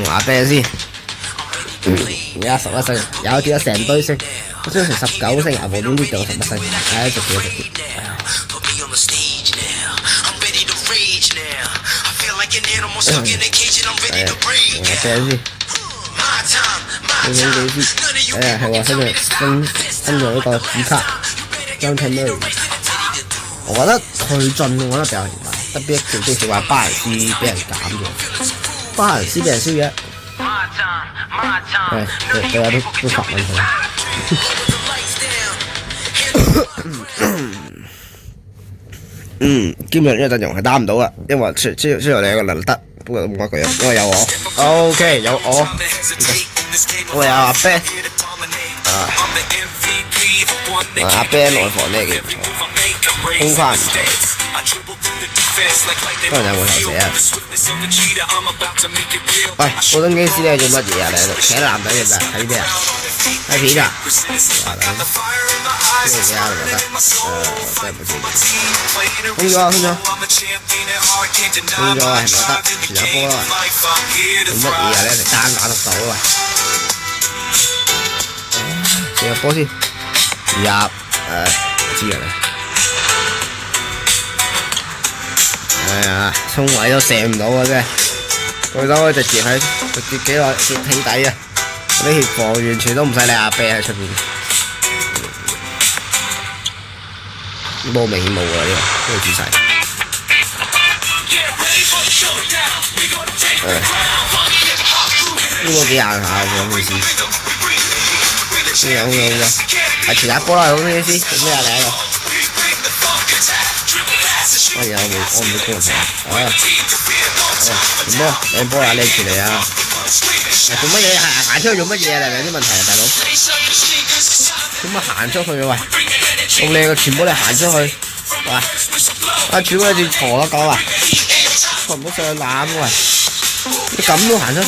話俾你先。而家11星，有見到成堆星，我想成19星啊！無端端掉11星，唉，直接。我俾你先。係話新咗呢個主卡，張聽咩？我覺得佢進，我覺得比較奇怪。特別條即係話巴黎斯俾人減咗，巴黎斯俾人燒嘢。大家都發問佢。基本上呢個陣容係打唔到啊，因為雖然你有個能得，不過冇乜佢，因為有我。OK， 有我。我有阿 Ben。阿 Ben 內防呢嘅，空翻唔到。可能有冇頭寫啊？喂，高登基斯你做乜嘢啊？你喺度扯男仔嘅咋？睇咩啊？睇片啊？話緊咩嘢啊？我覺得真係冇知。空咗，係咪得？傳下波啦！做乜嘢啊？你一直單打獨鬥啊？喂，射個波先，入知啊你。衝位都射唔到啊！真係，對手直接幾耐跌起底啊！啲協防完全都唔使理阿啤喺出邊，冇明顯冇啊！呢個姿勢，呢個幾硬下喎，好似呢樣係傳下波啦，好啲先，做咩啊你喺度？我唔會攻佢。做咩？你波啊！你傳嚟啊！做乜嘢？行出去做乜嘢啊？係咪有啲問題啊，大佬？做乜行出去啊？喂，咁靚嘅傳波你行出去，喂！啊，傳波你轉錯啦，講啊！我唔好上去攬喂！你咁都行出去？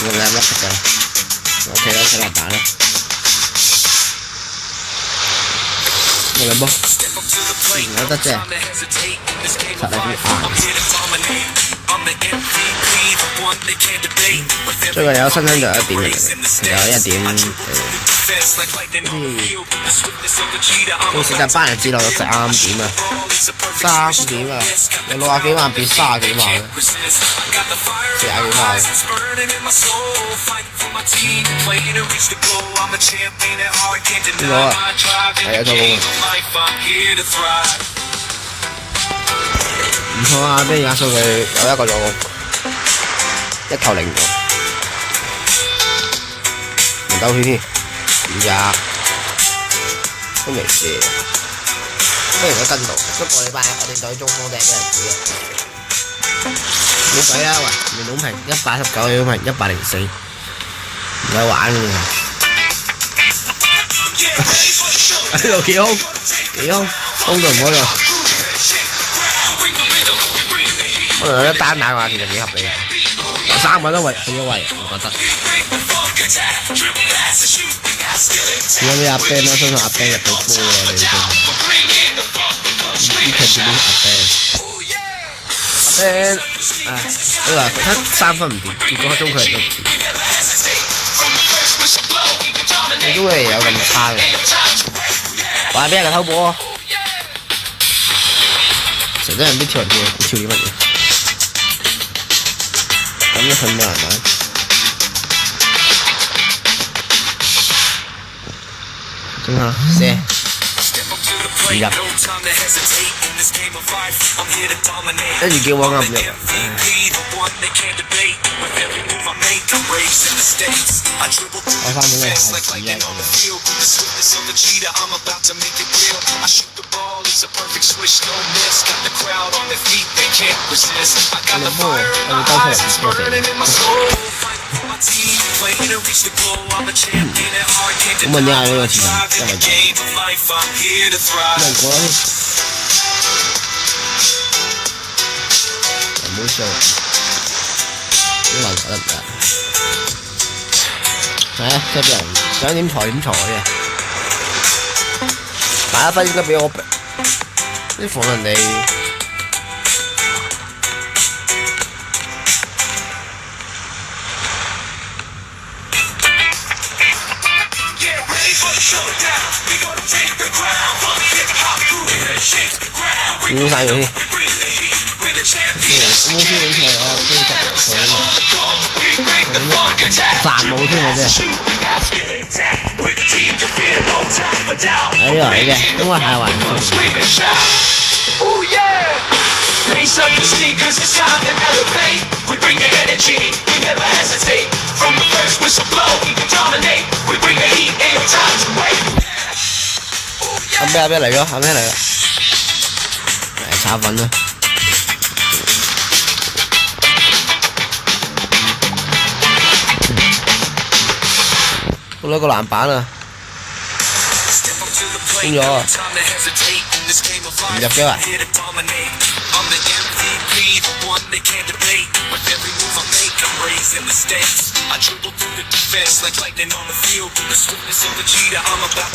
我兩粒食㗎 ，OK 啦，食粒蛋啦。冇兩波，有得啫，實力好硬。最近有新增咗1點嚟嘅，有1點好似班人知道咗3點啊，3點啊，由60幾萬變30幾萬啦，40幾萬。邊個啊？係啊，助攻啊！唔錯啊，邊而家數據有1個助攻，1球0個，唔夠血添，20都未射，不如佢跟到，不過你班我哋隊中鋒掟俾人屌啊！冇計啊，喂，連總評119，總評104，唔使玩㗎。呢度幾空，空到唔開啊！可能有一單打嘅話，其實幾合理嘅。3個都為好咗位，我覺得。如果你阿 Ben 啦，相信阿 Ben 入到波啊！你呢場點阿 Ben？ 你話他3分唔掂，結果中佢係都唔掂。你都會有咁差嘅。話俾人偷波，成堆人都跳人跳啲乜嘢？咁都很難玩。正下射，唔入，跟住叫我啱入。我翻俾你睇我問一下呢個詞因為唔好笑，呢個得唔得？係啊，即係俾人想點裁嘅，打1分應該俾我啲防人哋。烏晒佢先，烏先比賽啊，殺冇添啊真係。哎呀，你嘅，咁我係玩。阿咩嚟咗？阿咩嚟啦？嚟炒粉啦！好多個籃板啊！攻咗啊！唔入嘅話。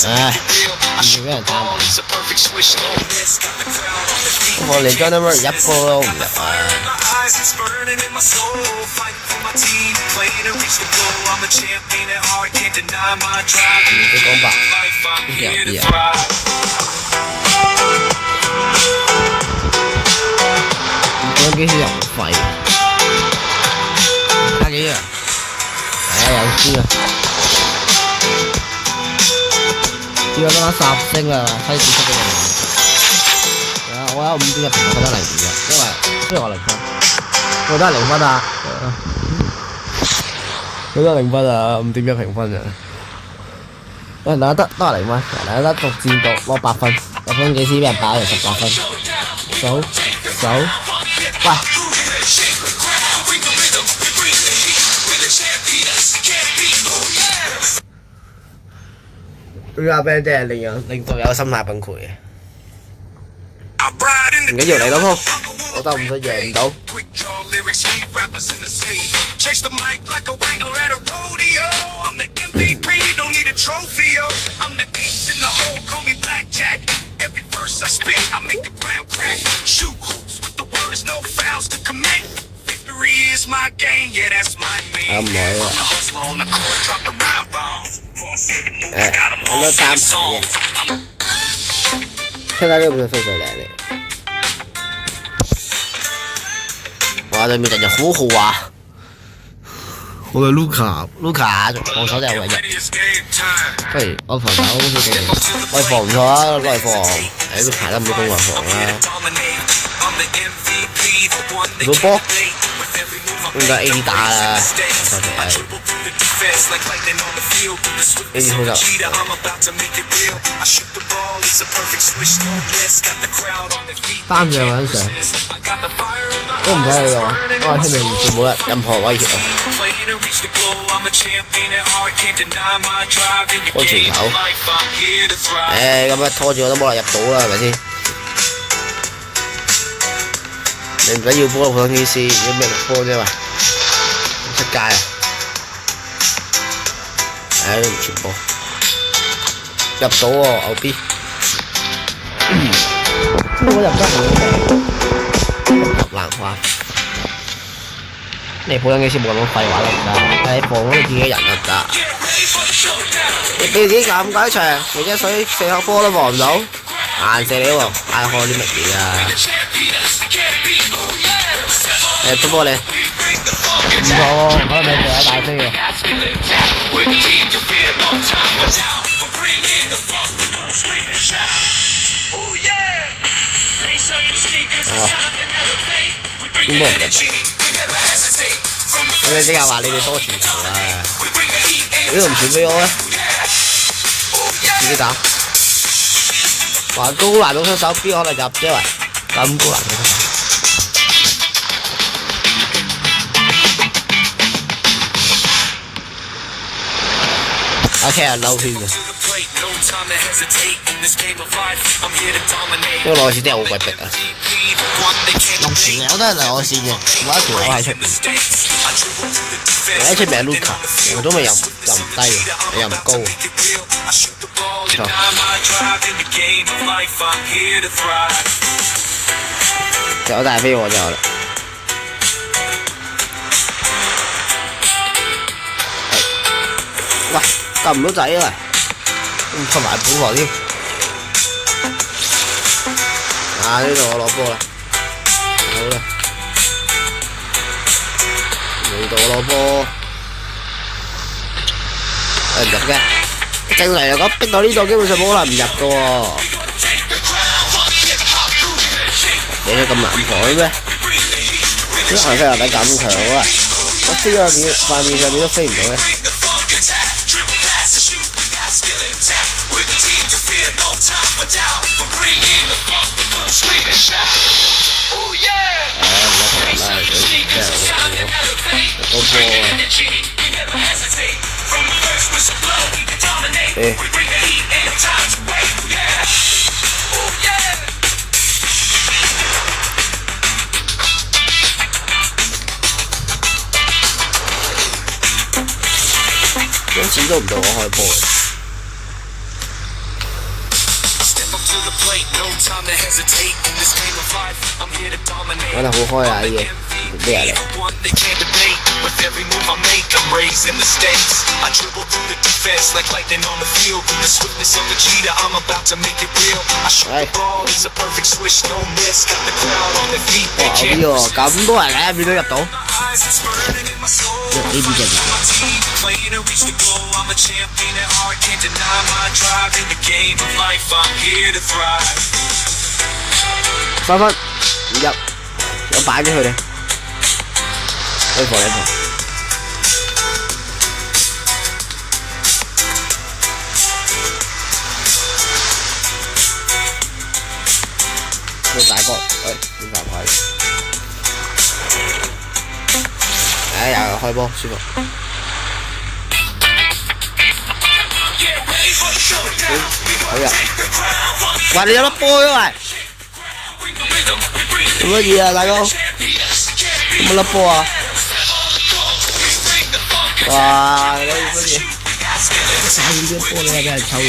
唉，唔俾人打我。我連 Jordan Murray 一波都唔入啊！你講白，入啲啊！講幾時入費？加幾啊？有知啊！而家得10星啦，西子出咗嚟。我有5點入平，我覺得0點嘅，因為我0分，我覺得0分啊！我覺得0分啊，5點1評分啊！喂，嗱得0分，嗱得獨戰到攞8分，8分幾時俾人打嚟18分？數，喂！呢阿 band 真係令到有心態崩潰嘅。唔緊要嚟到鋪，我得5分贏唔到。唔係啊！我都擔心嘅。現在又不是分水嶺嚟。哇！對面陣就好豪華。我哋 Luka 防守真係穩入。不如我防守好似佢哋，我防唔錯啊，攞嚟防。都排得唔到攻防防啦。攞波。應該 AD 打啦，收皮啊 ！AD 好就3隻揾上，都唔使你用啊！我聽明完全冇任何威脅啊！安全球，咁啊拖住我都冇人入到啦，係咪先？你唔使要波普通機師，要咩6波啫嘛？出街啊！都唔全波，入到喎牛 B， 我入得好入蘭花。你普通機師冇咁多廢話都唔得，但係防嗰啲自己人就得。你自己咁鬼長，你隻水4顆波都防唔到，硬射你喎，嗌開啲乜嘢啊？不過你唔錯喎，可能你仲有大飛嘅。邊波唔入？你即係話你哋多傳球啦，呢度唔傳俾我咧，自己打。話高難度出手，邊可能入啫喂？咁高難度出手。OK 啊，嬲圈啊！呢個內線真係好鬼逼啊！落前有都係內線嘅，冇一條友喺出面。喺出面係 Luka， 我都咪又唔低嘅，又唔高啊！錯。有大飛我就有啦。喂，撳唔到掣啊！喂，出埋本喎添。啊！呢度我攞波啦，好啦，呢度我攞波，唔入嘅。正常嚟講，逼到呢度基本上冇可能唔入嘅喎。你係咁難台咩？啲韓飛人哋咁強啊！我飛咗塊面上面都飛唔到嘅。今次都唔到我開波。玩得好開啊！啲嘢咩嚟？哇！呢個咁多人喺入面都入到。A B 嘅。3分唔入，我擺咗佢哋。你防。冇大波，點解唔開？又開波，舒服。好入。哇！你有粒波啊喂！做乜嘢啊，大哥？有冇粒波啊？哇！你乜嘢？晒啲波你係俾人抽咗。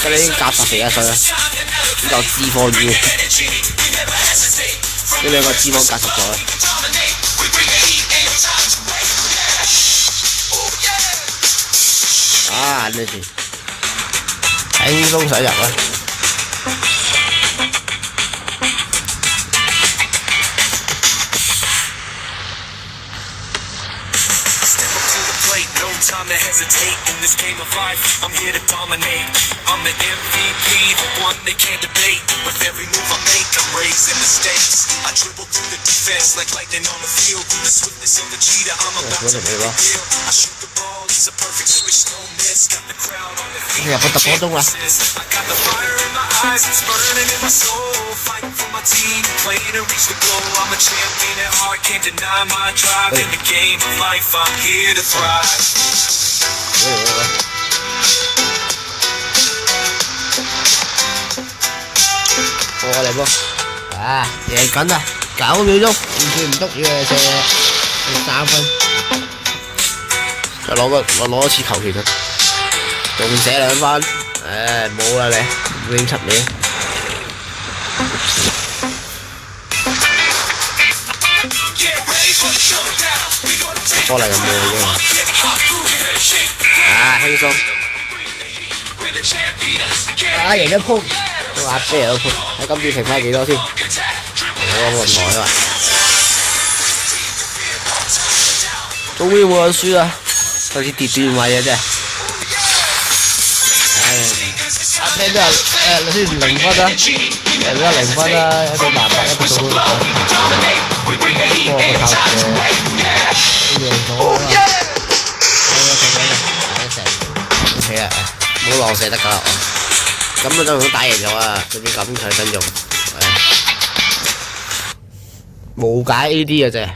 嗰啲夾實肥啊水啊，呢嚿脂肪魚，呢兩個脂肪夾實咗啦。啊！呢條輕鬆使入啊！time to hesitate in this game of life. I'm here to dominate. I'm the MVP, the one they can't debate. With every move I make, I'm raising the stakes. I dribble through the defense like lightning on the field. The swiftness of a cheetah, I'm about to make it real. I shoot the ball, it's a perfect switch, no miss. Got the crowd on the feet. I got the fire in my eyes, it's burning in my soul. Fighting for my team, playing to reach the goal. I'm a champion at heart, can't deny my drive. In the game of life, I'm here to thrive. 過嚟噃，啊，贏緊啊！9秒鐘，唔算唔得嘅射3分，就攞一次球權啊！仲射2分，冇啦你，57秒。過嚟咁多已經。啊，輕鬆！啊，贏一鋪，都壓啤有鋪，睇今次評翻幾多先？我冇人來啊！終於冇人輸啦，好似跌斷位啊真係。阿啤都係你先0分啦，人家0分啦，一個麻煩，一個做到8分，不過我靠贏咗啦。OK 啊，冇浪射得㗎啦，咁啊真係打贏咗啊！仲要咁強陣容，無解 AD 嘅啫。